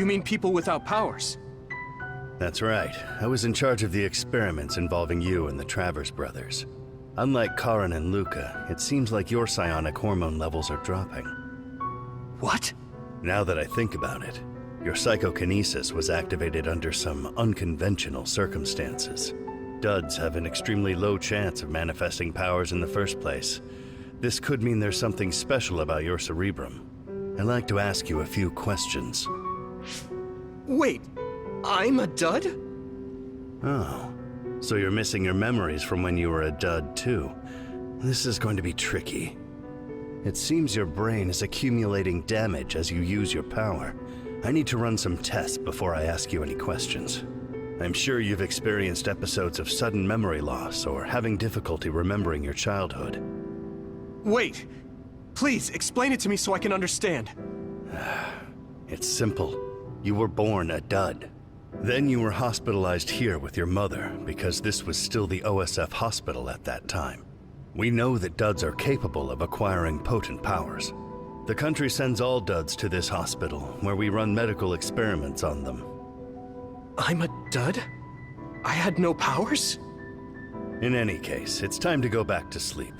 You mean people without powers? That's right. I was in charge of the experiments involving you and the Travers brothers. Unlike Karin and Luca, it seems like your psionic hormone levels are dropping. What? Now that I think about it, your psychokinesis was activated under some unconventional circumstances. Duds have an extremely low chance of manifesting powers in the first place. This could mean there's something special about your cerebrum. I'd like to ask you a few questions. Wait, I'm a dud? Oh, so you're missing your memories from when you were a dud too. This is going to be tricky. It seems your brain is accumulating damage as you use your power. I need to run some tests before I ask you any questions. I'm sure you've experienced episodes of sudden memory loss or having difficulty remembering your childhood. Wait, please explain it to me so I can understand. It's simple. You were born a dud. Then you were hospitalized here with your mother because this was still the OSF hospital at that time. We know that duds are capable of acquiring potent powers. The country sends all duds to this hospital, where we run medical experiments on them. I'm a dud? I had no powers? In any case, it's time to go back to sleep.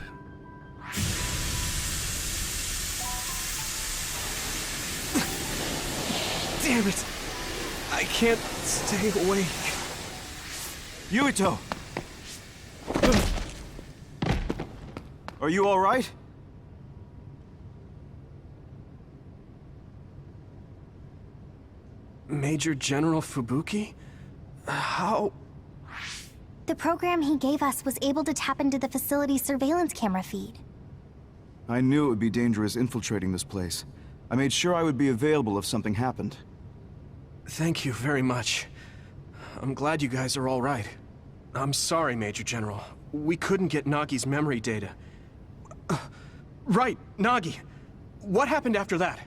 Damn it! I can't stay awake. Yuito! Are you all right? Major General Fubuki? How? The program he gave us was able to tap into the facility's surveillance camera feed. I knew it would be dangerous infiltrating this place. I made sure I would be available if something happened. Thank you very much. I'm glad you guys are all right. I'm sorry, Major General. We couldn't get Nagi's memory data. Right, Nagi. What happened after that?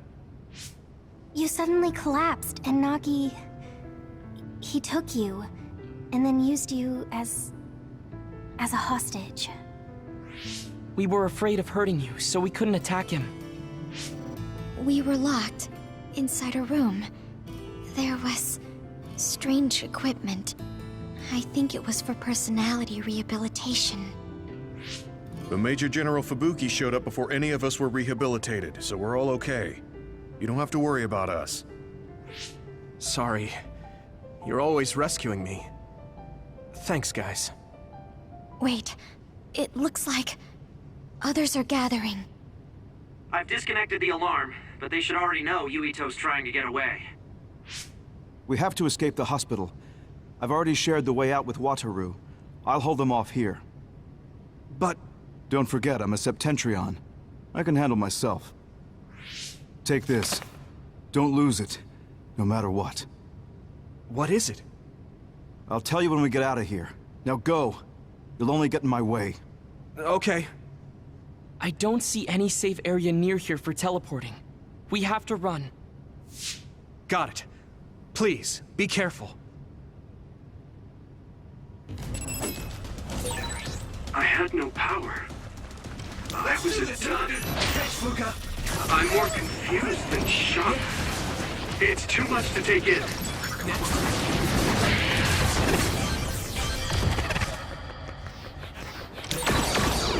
You suddenly collapsed, and Nagi... he took you, and then used you as a hostage. We were afraid of hurting you, so we couldn't attack him. We were locked inside a room. There was strange equipment. I think it was for personality rehabilitation. The Major General Fubuki showed up before any of us were rehabilitated, so we're all okay. You don't have to worry about us. Sorry. You're always rescuing me. Thanks, guys. Wait, it looks like others are gathering. I've disconnected the alarm, but they should already know Yuito's trying to get away. We have to escape the hospital. I've already shared the way out with Wataru. I'll hold them off here. But... Don't forget, I'm a Septentrion. I can handle myself. Take this. Don't lose it, no matter what. what is it? I'll tell you when we get out of here. Now go. You'll only get in my way. Okay. I don't see any safe area near here for teleporting. We have to run. Got it. Please, be careful. I had no power. I was a dud. I'm more confused than shocked. It's too much to take in.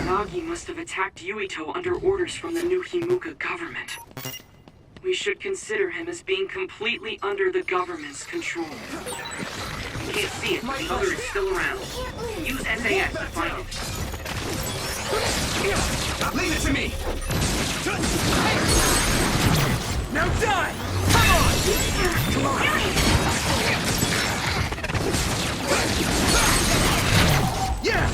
Nagi must have attacked Yuito under orders from the new Himuka government. We should consider him as being completely under the government's control. You can't see it, but the other is still around. Use SAS to find it. Leave it to me! Now die! Come on! Come on! Yeah!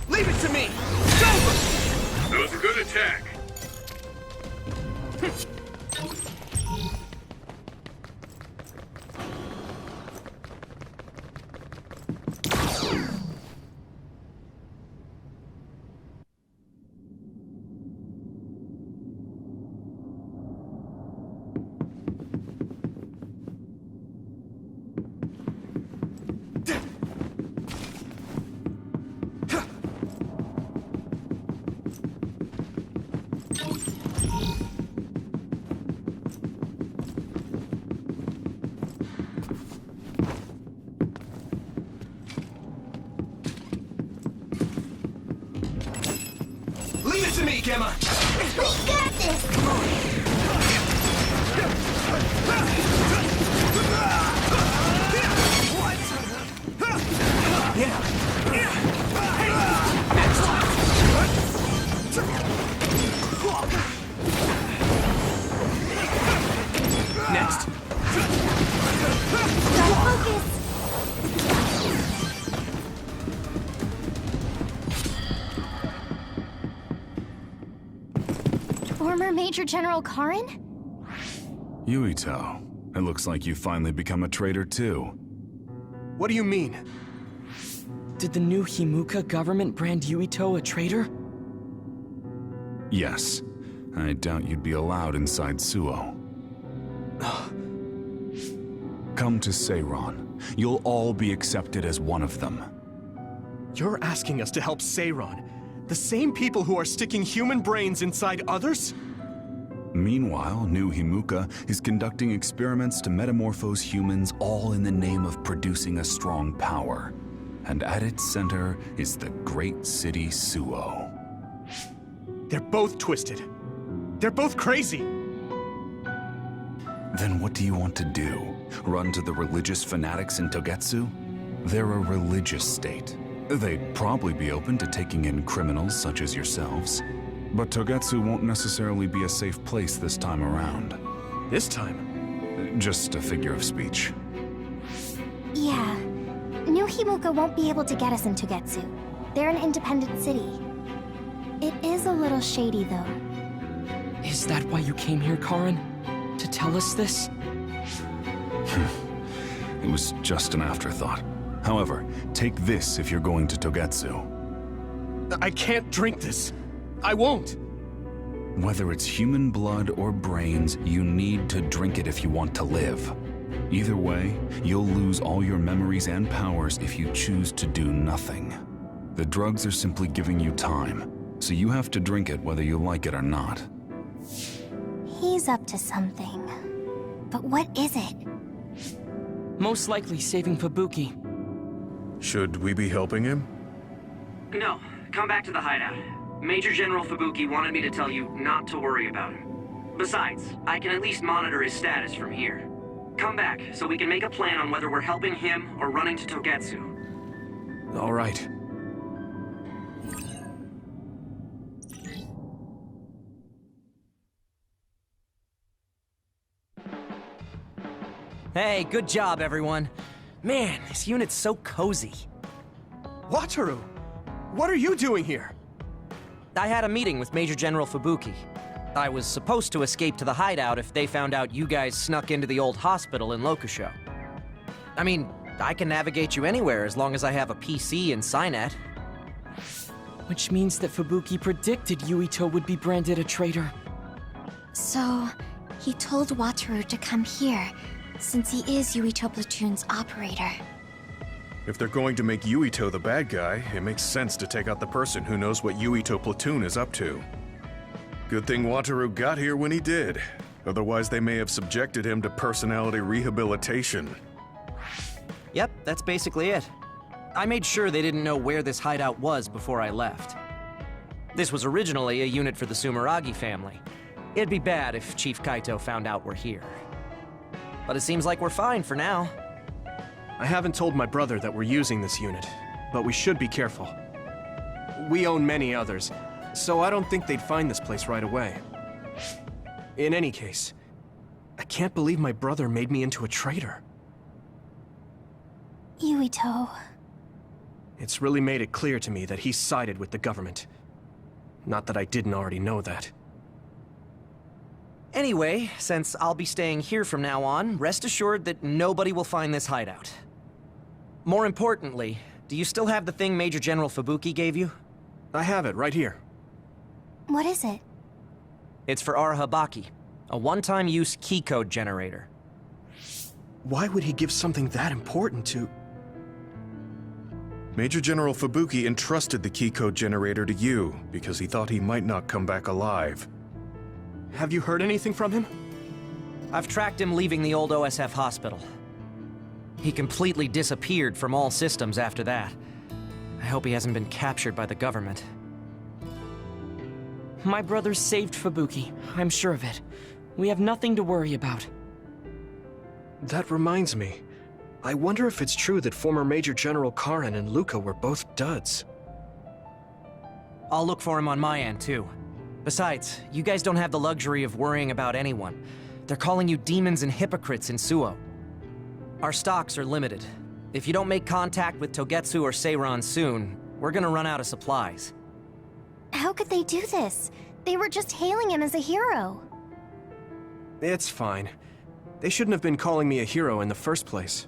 Leave it to me! It's over! That was a good attack. to me, Gemma! We got this! Next. Gotta focus! Former Major General Karin? Yuito, it looks like you've finally become a traitor too. What do you mean? Did the new Himuka government brand Yuito a traitor? Yes. I doubt you'd be allowed inside Suo. Come to Seiron. You'll all be accepted as one of them. You're asking us to help Seiron, the same people who are sticking human brains inside others? Meanwhile, new Himuka is conducting experiments to metamorphose humans, all in the name of producing a strong power. And at its center is the great city Suo. They're both twisted. They're both crazy. Then what do you want to do? Run to the religious fanatics in Togetsu? They're a religious state. They'd probably be open to taking in criminals such as yourselves. But Togetsu won't necessarily be a safe place this time around. This time? Just a figure of speech. Yeah. New Himuka won't be able to get us in Togetsu. They're an independent city. It is a little shady, though. Is that why you came here, Karin? To tell us this? It was just an afterthought. However, take this if you're going to Togetsu. I can't drink this. I won't. Whether it's human blood or brains, you need to drink it if you want to live. Either way, you'll lose all your memories and powers if you choose to do nothing. The drugs are simply giving you time, so you have to drink it whether you like it or not. He's up to something. But what is it? Most likely saving Fubuki. Should we be helping him? No, come back to the hideout. Major General Fubuki wanted me to tell you not to worry about him. Besides, I can at least monitor his status from here. Come back, so we can make a plan on whether we're helping him or running to Togetsu. All right. Hey, good job, everyone. Man, this unit's so cozy. Wataru! What are you doing here? I had a meeting with Major General Fubuki. I was supposed to escape to the hideout if they found out you guys snuck into the old hospital in Lokusho. I mean, I can navigate you anywhere as long as I have a PC and Cynet. Which means that Fubuki predicted Yuito would be branded a traitor. So, he told Wataru to come here, since he is Yuito Platoon's operator. If they're going to make Yuito the bad guy, it makes sense to take out the person who knows what Yuito Platoon is up to. Good thing Wataru got here when he did. Otherwise, they may have subjected him to personality rehabilitation. Yep, that's basically it. I made sure they didn't know where this hideout was before I left. This was originally a unit for the Sumeragi family. It'd be bad if Chief Kaito found out we're here. But it seems like we're fine for now. I haven't told my brother that we're using this unit, but we should be careful. We own many others, so I don't think they'd find this place right away. In any case, I can't believe my brother made me into a traitor. Yuito. It's really made it clear to me that he sided with the government. Not that I didn't already know that. Anyway, since I'll be staying here from now on, rest assured that nobody will find this hideout. More importantly, do you still have the thing Major General Fubuki gave you? I have it right here. What is it? It's for Arahabaki, a one-time use key code generator. Why would he give something that important to... Major General Fubuki entrusted the key code generator to you because he thought he might not come back alive. Have you heard anything from him? I've tracked him leaving the old OSF hospital. He completely disappeared from all systems after that. I hope he hasn't been captured by the government. My brothers saved Fubuki. I'm sure of it. We have nothing to worry about. That reminds me. I wonder if it's true that former Major General Karen and Luca were both duds. I'll look for him on my end, too. Besides, you guys don't have the luxury of worrying about anyone. They're calling you demons and hypocrites in Suo. Our stocks are limited. If you don't make contact with Togetsu or Seiran soon, we're gonna run out of supplies. How could they do this? They were just hailing him as a hero. It's fine. They shouldn't have been calling me a hero in the first place.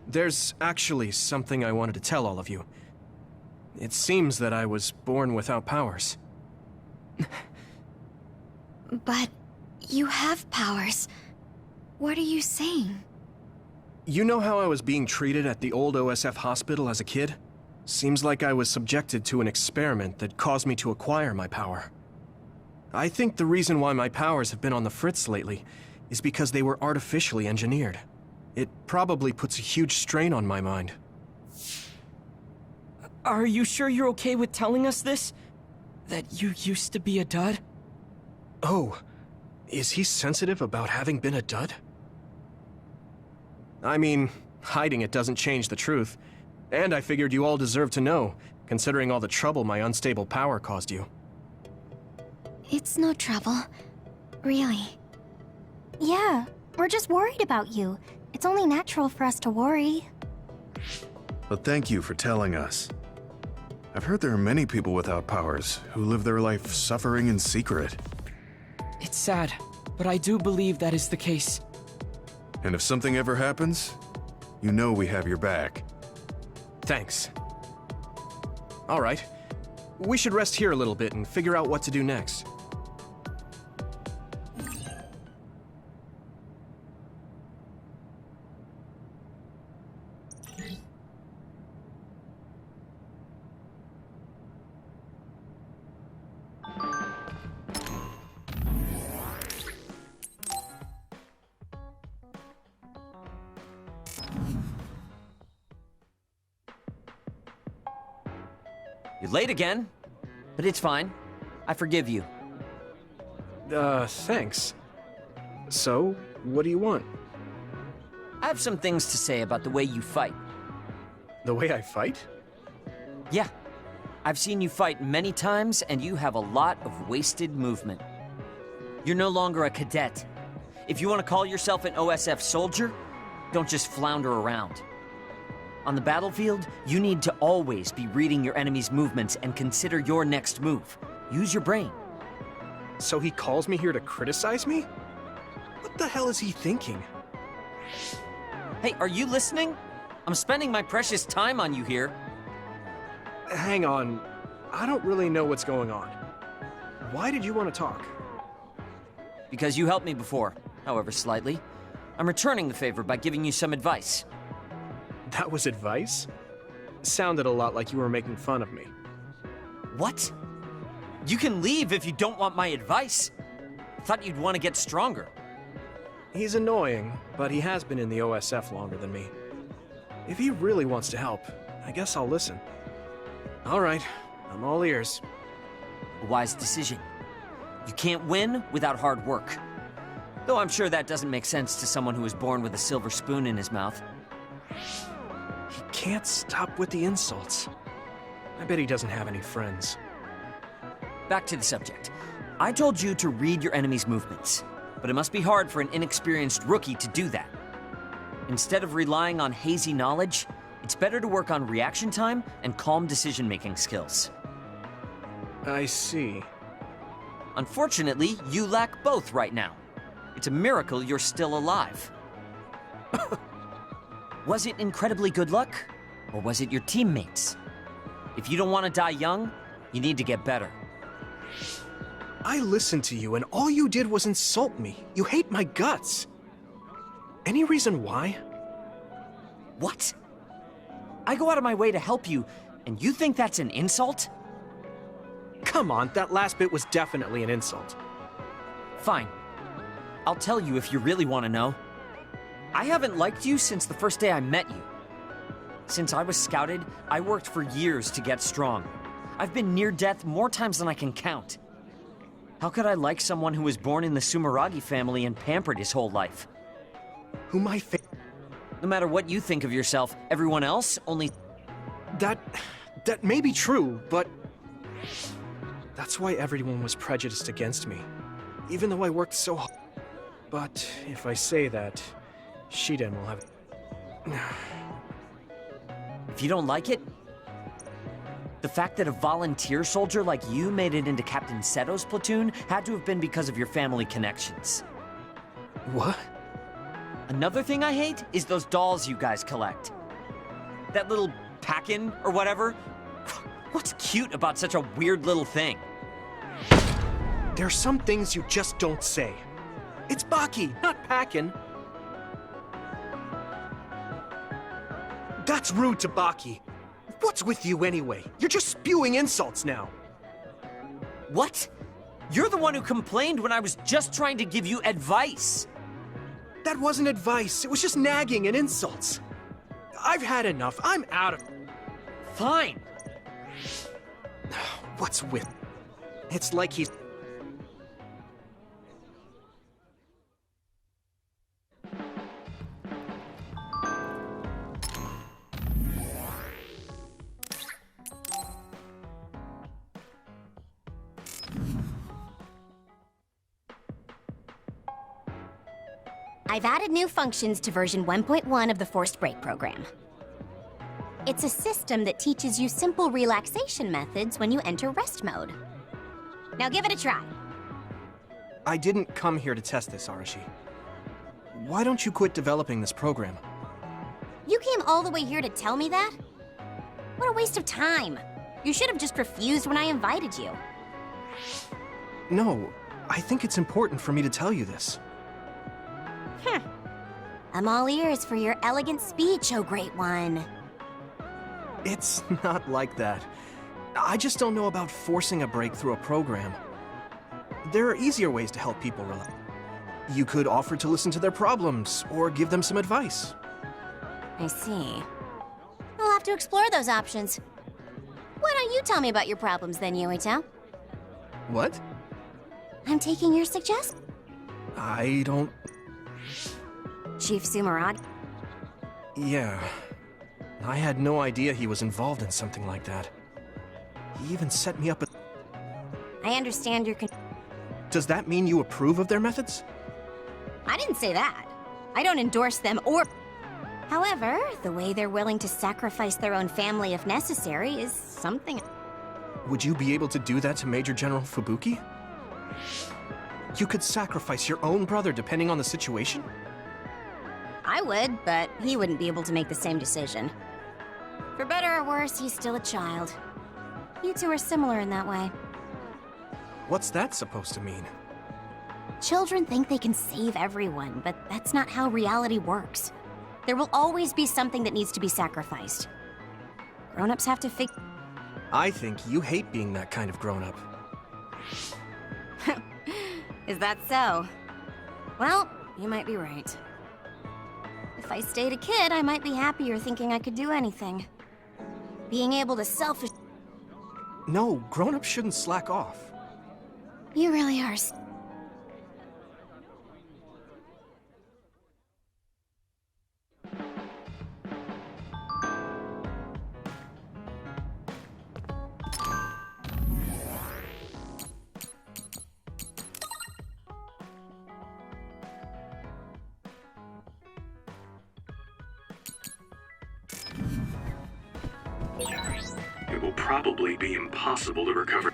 There's actually something I wanted to tell all of you. It seems that I was born without powers. But you have powers. What are you saying? You know how I was being treated at the old OSF hospital as a kid? Seems like I was subjected to an experiment that caused me to acquire my power. I think the reason why my powers have been on the fritz lately is because they were artificially engineered. It probably puts a huge strain on my mind. Are you sure you're okay with telling us this? That you used to be a dud? Oh, is he sensitive about having been a dud? I mean, hiding it doesn't change the truth. And I figured you all deserve to know, considering all the trouble my unstable power caused you. It's no trouble. Really. Yeah, we're just worried about you. It's only natural for us to worry. But thank you for telling us. I've heard there are many people without powers who live their life suffering in secret. It's sad, but I do believe that is the case. And if something ever happens, you know we have your back. Thanks. All right. We should rest here a little bit and figure out what to do next. You're late again, but it's fine. I forgive you. Thanks. So, what do you want? I have some things to say about the way you fight. The way I fight? Yeah. I've seen you fight many times, and you have a lot of wasted movement. You're no longer a cadet. If you want to call yourself an OSF soldier, don't just flounder around. On the battlefield, you need to always be reading your enemy's movements and consider your next move. Use your brain. So he calls me here to criticize me? What the hell is he thinking? Hey, are you listening? I'm spending my precious time on you here. Hang on. I don't really know what's going on. Why did you want to talk? Because you helped me before, however slightly. I'm returning the favor by giving you some advice. That was advice? Sounded a lot like you were making fun of me. What? You can leave if you don't want my advice. Thought you'd want to get stronger. He's annoying, but he has been in the OSF longer than me. If he really wants to help, I guess I'll listen. All right, I'm all ears. A wise decision. You can't win without hard work. Though I'm sure that doesn't make sense to someone who was born with a silver spoon in his mouth. He can't stop with the insults. I bet he doesn't have any friends. Back to the subject. I told you to read your enemy's movements, but it must be hard for an inexperienced rookie to do that. Instead of relying on hazy knowledge, it's better to work on reaction time and calm decision-making skills. I see. Unfortunately, you lack both right now. It's a miracle you're still alive. Was it incredibly good luck? Or was it your teammates? If you don't want to die young, you need to get better. I listened to you and all you did was insult me. You hate my guts. Any reason why? What? I go out of my way to help you, and you think that's an insult? Come on, that last bit was definitely an insult. Fine. I'll tell you if you really want to know. I haven't liked you since the first day I met you. Since I was scouted, I worked for years to get strong. I've been near death more times than I can count. How could I like someone who was born in the Sumeragi family and pampered his whole life? Who my No matter what you think of yourself, everyone else only... That may be true, but... That's why everyone was prejudiced against me. Even though I worked so hard. But if I say that, Shiden will have... If you don't like it, the fact that a volunteer soldier like you made it into Captain Seto's platoon had to have been because of your family connections. What? Another thing I hate is those dolls you guys collect. That little pack-in or whatever. What's cute about such a weird little thing? There are some things you just don't say. It's Baki, not Packin. That's rude to Baki. What's with you anyway? You're just spewing insults now. What? You're the one who complained when I was just trying to give you advice. That wasn't advice. It was just nagging and insults. I've had enough. I'm out of... Fine. What's with... It's like he's... I've added new functions to version 1.1 of the Forced Break program. It's a system that teaches you simple relaxation methods when you enter rest mode. Now give it a try. I didn't come here to test this, Arashi. Why don't you quit developing this program? You came all the way here to tell me that? What a waste of time. You should have just refused when I invited you. No, I think it's important for me to tell you this. I'm all ears for your elegant speech, oh great one. It's not like that. I just don't know about forcing a break through a program. There are easier ways to help people relax. You could offer to listen to their problems, or give them some advice. I see. I'll have to explore those options. Why don't you tell me about your problems then, Yuito? What? I'm taking your suggestion. I don't... Chief Sumeragi? Yeah. I had no idea he was involved in something like that. He even set me up a... I understand your Does that mean you approve of their methods? I didn't say that. I don't endorse them or... However, the way they're willing to sacrifice their own family if necessary is something... Would you be able to do that to Major General Fubuki? You could sacrifice your own brother depending on the situation? I would, but he wouldn't be able to make the same decision. For better or worse, he's still a child. You two are similar in that way. What's that supposed to mean? Children think they can save everyone, but that's not how reality works. There will always be something that needs to be sacrificed. Grown-ups have to figure... I think you hate being that kind of grown-up. Is that so? Well, you might be right. If I stayed a kid, I might be happier thinking I could do anything. Being able to selfish... No, grown-ups shouldn't slack off. You really are... It will probably be impossible to recover.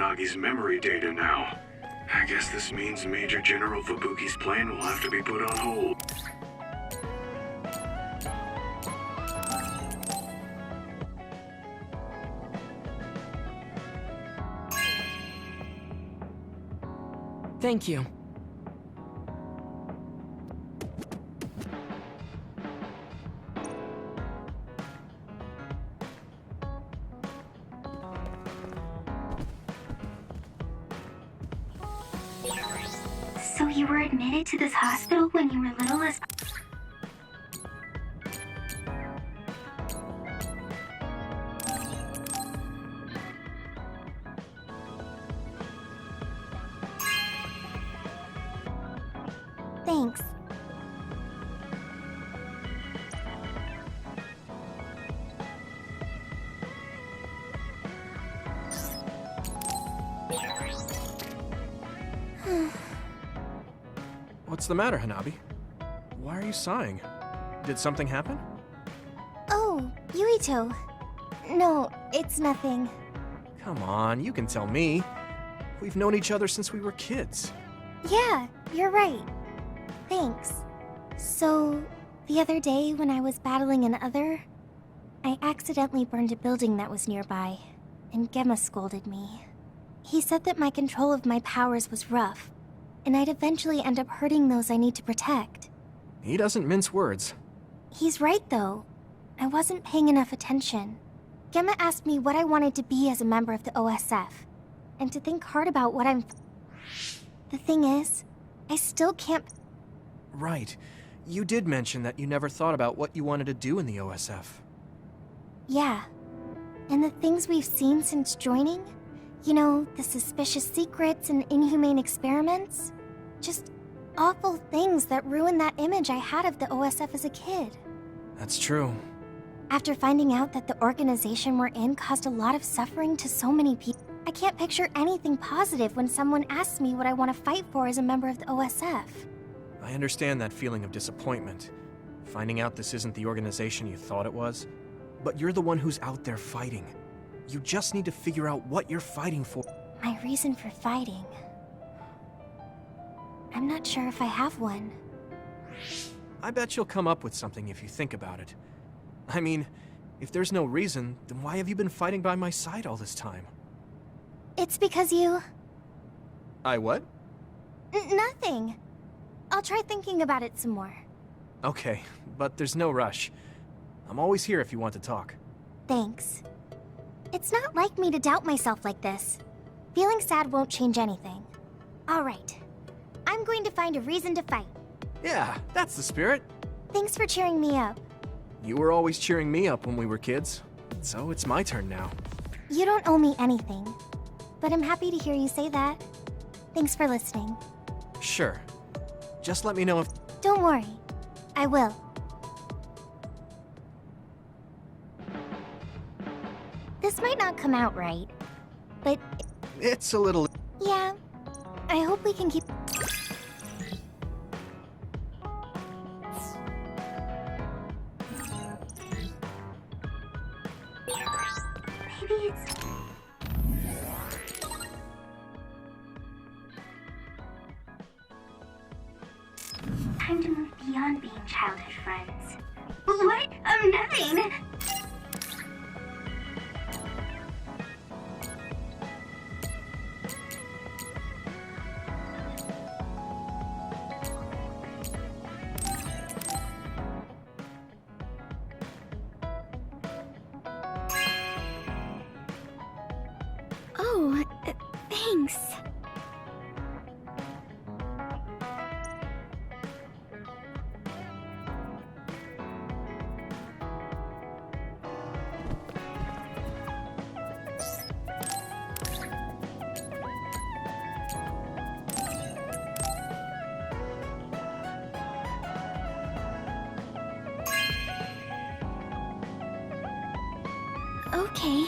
Nagi's memory data now. I guess this means Major General Fubuki's plan will have to be put on hold. Thank you. So you were admitted to this hospital when you were little as... Thanks. What's the matter, Hanabi? Why are you sighing? Did something happen? Oh, Yuito. No, it's nothing. Come on, you can tell me. We've known each other since we were kids. Yeah, you're right. Thanks. So, the other day when I was battling an other, I accidentally burned a building that was nearby, and Gemma scolded me. He said that my control of my powers was rough, and I'd eventually end up hurting those I need to protect. He doesn't mince words. He's right, though. I wasn't paying enough attention. Gemma asked me what I wanted to be as a member of the OSF, and to think hard about what I'm... The thing is, I still can't... Right. You did mention that you never thought about what you wanted to do in the OSF. Yeah. And the things we've seen since joining? You know, the suspicious secrets and inhumane experiments? Just awful things that ruined that image I had of the OSF as a kid. That's true. After finding out that the organization we're in caused a lot of suffering to so many people, I can't picture anything positive when someone asks me what I want to fight for as a member of the OSF. I understand that feeling of disappointment. Finding out this isn't the organization you thought it was. But you're the one who's out there fighting. You just need to figure out what you're fighting for. My reason for fighting... I'm not sure if I have one. I bet you'll come up with something if you think about it. I mean, if there's no reason, then why have you been fighting by my side all this time? It's because you... I what? Nothing. I'll try thinking about it some more. Okay, but there's no rush. I'm always here if you want to talk. Thanks. It's not like me to doubt myself like this. Feeling sad won't change anything. All right. I'm going to find a reason to fight. Yeah, that's the spirit. Thanks for cheering me up. You were always cheering me up when we were kids, so it's my turn now. You don't owe me anything, but I'm happy to hear you say that. Thanks for listening. Sure. Just let me know if... Don't worry. I will. This might not come out right, but... It's a little... Yeah. I hope we can keep... Maybe it's... Time to move beyond being childhood friends. What? Nothing! Oh, thanks. Okay.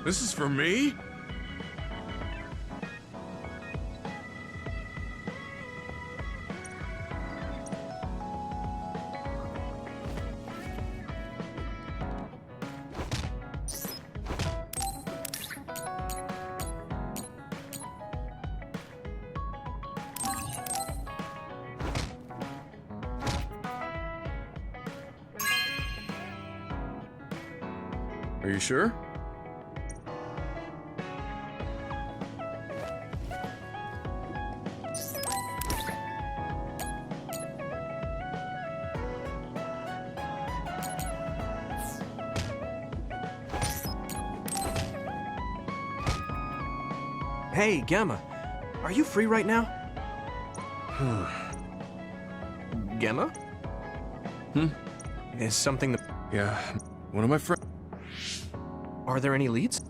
This is for me? Are you sure? Hey, Gamma. Are you free right now? Gamma? Is something that... Yeah, one of my friends. Are there any leads?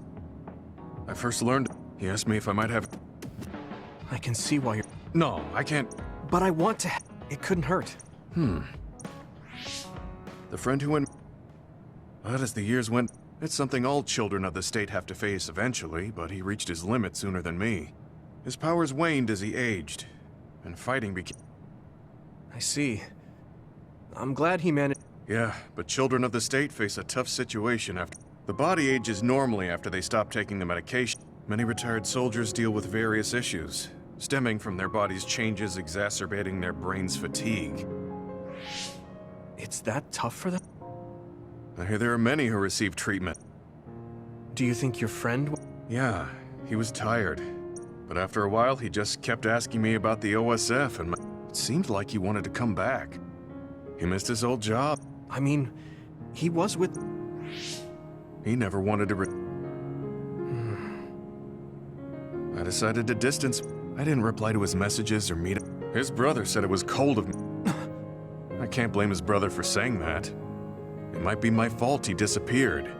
I first learned. He asked me if I might have. I can see why you're... No, I can't. But I want to... It couldn't hurt. The friend who went. But as the years went, it's something all children of the state have to face eventually, but he reached his limit sooner than me. His powers waned as he aged, and fighting became. I see. I'm glad he managed... Yeah, but children of the state face a tough situation after. The body ages normally after they stop taking the medication. Many retired soldiers deal with various issues, stemming from their body's changes exacerbating their brain's fatigue. It's that tough for them? I hear there are many who receive treatment. Do you think your friend... Yeah, he was tired. But after a while, he just kept asking me about the OSF, and it seemed like he wanted to come back. He missed his old job. I mean, he was with... He never wanted to I decided to distance. I didn't reply to his messages or meet him. His brother said it was cold of me. I can't blame his brother for saying that. It might be my fault he disappeared.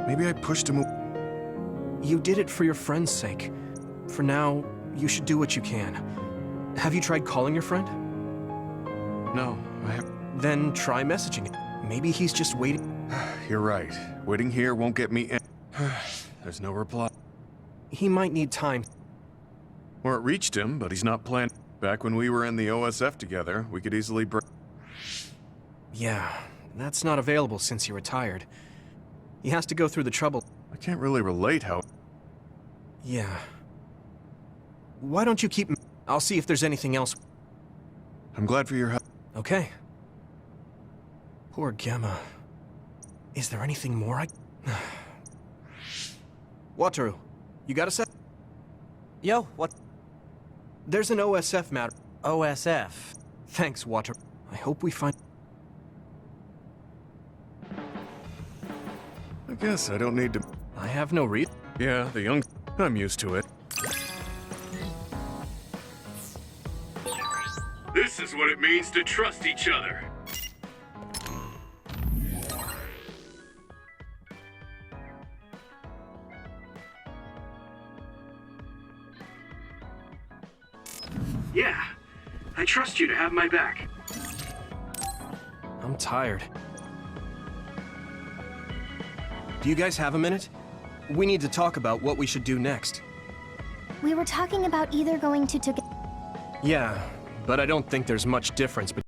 Maybe I pushed him. You did it for your friend's sake. For now, you should do what you can. Have you tried calling your friend? No, I have. Then try messaging him. Maybe he's just waiting. You're right. Waiting here won't get me in. There's no reply. He might need time. Or it reached him, but he's not planned. Back when we were in the OSF together, we could easily break. Yeah, that's not available since he retired. He has to go through the trouble. I can't really relate how. Yeah. Why don't you keep... I'll see if there's anything else. I'm glad for your help. Okay. Poor Gemma. Is there anything more I... Wataru, you got a sec? Yo, what? There's an OSF matter. OSF? Thanks, Wataru. I hope we find... I guess I don't need to... I have no reason. Yeah, the young... I'm used to it. This is what it means to trust each other. Yeah, I trust you to have my back. I'm tired. Do you guys have a minute? We need to talk about what we should do next. We were talking about either going to... Yeah, but I don't think there's much difference between...